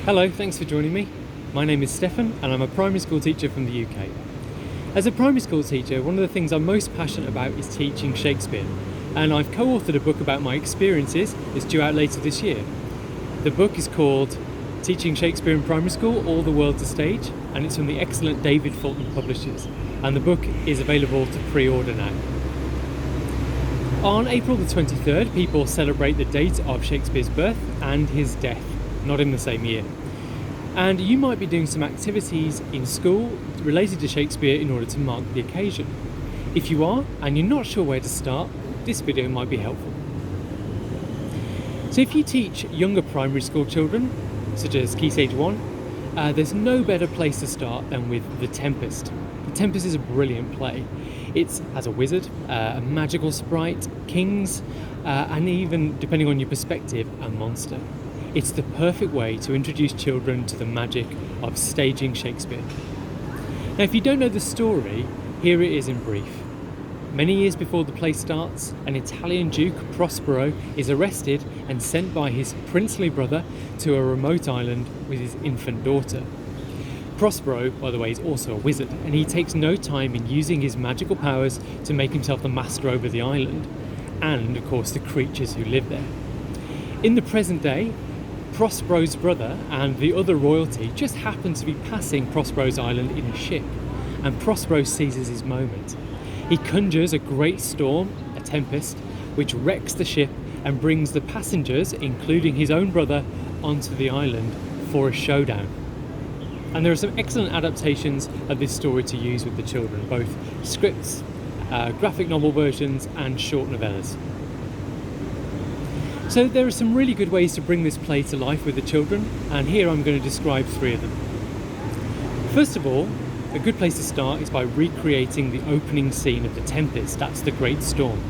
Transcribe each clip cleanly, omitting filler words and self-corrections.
Hello, thanks for joining me. My name is Stefan and I'm a primary school teacher from the UK. As a primary school teacher, one of the things I'm most passionate about is teaching Shakespeare, and I've co-authored a book about my experiences. It's due out later this year. The book is called Teaching Shakespeare in Primary School, All the World's a Stage, and it's from the excellent David Fulton publishers, and the book is available to pre-order now. On April the 23rd, people celebrate the date of Shakespeare's birth and his death, not in the same year. And you might be doing some activities in school related to Shakespeare in order to mark the occasion. If you are, and you're not sure where to start, this video might be helpful. So if you teach younger primary school children, such as Key Stage 1, there's no better place to start than with The Tempest. The Tempest is a brilliant play. It has a wizard, a magical sprite, kings, and even, depending on your perspective, a monster. It's the perfect way to introduce children to the magic of staging Shakespeare. Now, if you don't know the story, here it is in brief. Many years before the play starts, an Italian Duke, Prospero, is arrested and sent by his princely brother to a remote island with his infant daughter. Prospero, by the way, is also a wizard, and he takes no time in using his magical powers to make himself the master over the island, and, of course, the creatures who live there. In the present day, Prospero's brother and the other royalty just happen to be passing Prospero's island in a ship, and Prospero seizes his moment. He conjures a great storm, a tempest, which wrecks the ship and brings the passengers, including his own brother, onto the island for a showdown. And there are some excellent adaptations of this story to use with the children, both scripts, graphic novel versions and short novellas. So there are some really good ways to bring this play to life with the children, and here I'm going to describe 3 of them. First of all, a good place to start is by recreating the opening scene of The Tempest. That's the great storm.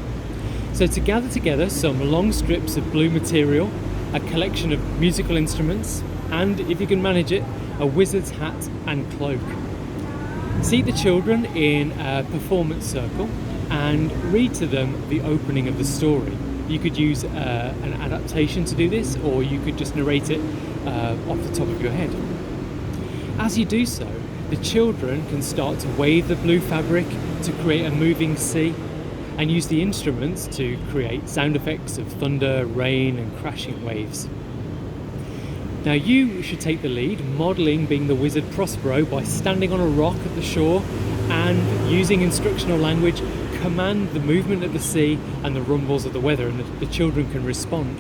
So to gather together some long strips of blue material, a collection of musical instruments, and, if you can manage it, a wizard's hat and cloak. Seat the children in a performance circle and read to them the opening of the story. You could use an adaptation to do this, or you could just narrate it off the top of your head. As you do so, the children can start to wave the blue fabric to create a moving sea, and use the instruments to create sound effects of thunder, rain, and crashing waves. Now you should take the lead, modelling being the wizard Prospero by standing on a rock at the shore and, using instructional language, command the movement of the sea and the rumbles of the weather, and the children can respond.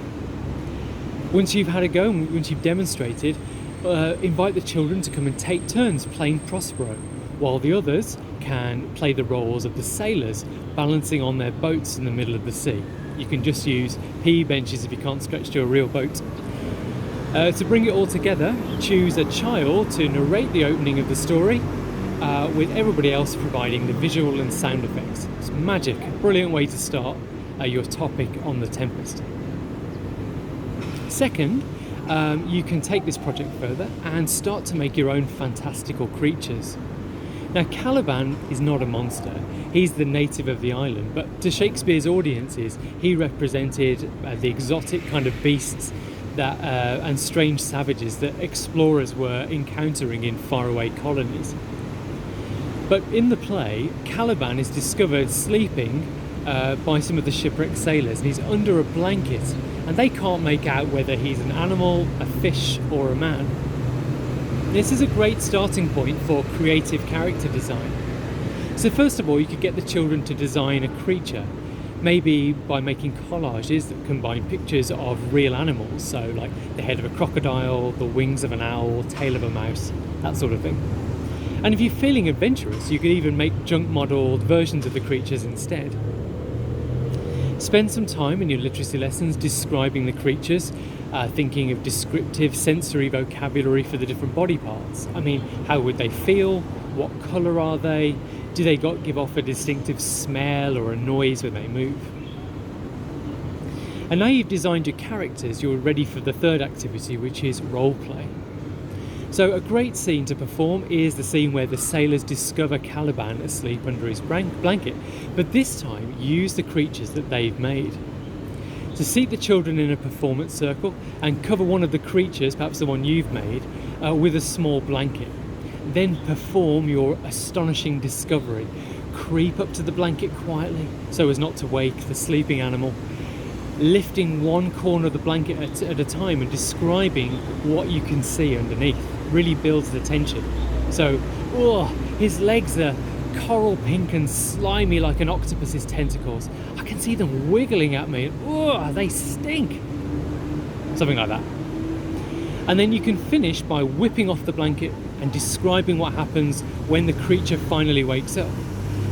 Once you've had a go and once you've demonstrated, invite the children to come and take turns playing Prospero, while the others can play the roles of the sailors balancing on their boats in the middle of the sea. You can just use PE benches if you can't stretch to a real boat. To bring it all together, choose a child to narrate the opening of the story, with everybody else providing the visual and sound effects. It's magic, a brilliant way to start your topic on The Tempest. Second, you can take this project further and start to make your own fantastical creatures. Now, Caliban is not a monster. He's the native of the island, but to Shakespeare's audiences, he represented the exotic kind of beasts that and strange savages that explorers were encountering in faraway colonies. But in the play, Caliban is discovered sleeping by some of the shipwrecked sailors, and he's under a blanket, and they can't make out whether he's an animal, a fish, or a man. This is a great starting point for creative character design. So first of all, you could get the children to design a creature, maybe by making collages that combine pictures of real animals, so like the head of a crocodile, the wings of an owl, tail of a mouse, that sort of thing. And if you're feeling adventurous, you could even make junk modelled versions of the creatures instead. Spend some time in your literacy lessons describing the creatures, thinking of descriptive sensory vocabulary for the different body parts. I mean, how would they feel? What colour are they? Do they give off a distinctive smell or a noise when they move? And now you've designed your characters, you're ready for the third activity, which is roleplay. So a great scene to perform is the scene where the sailors discover Caliban asleep under his blanket, but this time use the creatures that they've made. So seat the children in a performance circle and cover one of the creatures, perhaps the one you've made, with a small blanket. Then perform your astonishing discovery. Creep up to the blanket quietly so as not to wake the sleeping animal, lifting one corner of the blanket at a time and describing what you can see underneath. Really builds the tension. So, his legs are coral pink and slimy like an octopus's tentacles. I can see them wiggling at me. They stink. Something like that. And then you can finish by whipping off the blanket and describing what happens when the creature finally wakes up.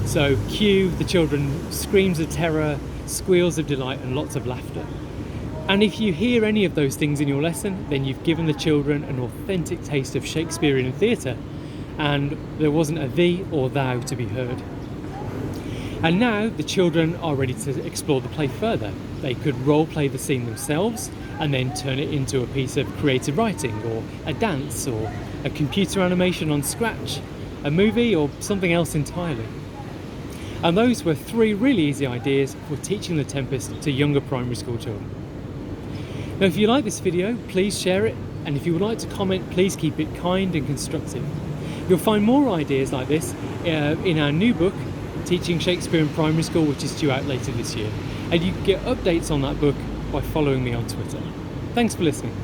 So cue the children screams of terror, squeals of delight, and lots of laughter. And if you hear any of those things in your lesson, then you've given the children an authentic taste of Shakespearean theatre, and there wasn't a thee or thou to be heard. And now the children are ready to explore the play further. They could role play the scene themselves and then turn it into a piece of creative writing, or a dance, or a computer animation on Scratch, a movie, or something else entirely. And those were 3 really easy ideas for teaching the Tempest to younger primary school children. Now, if you like this video, please share it, and if you would like to comment, please keep it kind and constructive. You'll find more ideas like this in our new book, Teaching Shakespeare in Primary School, which is due out later this year. And you can get updates on that book by following me on Twitter. Thanks for listening.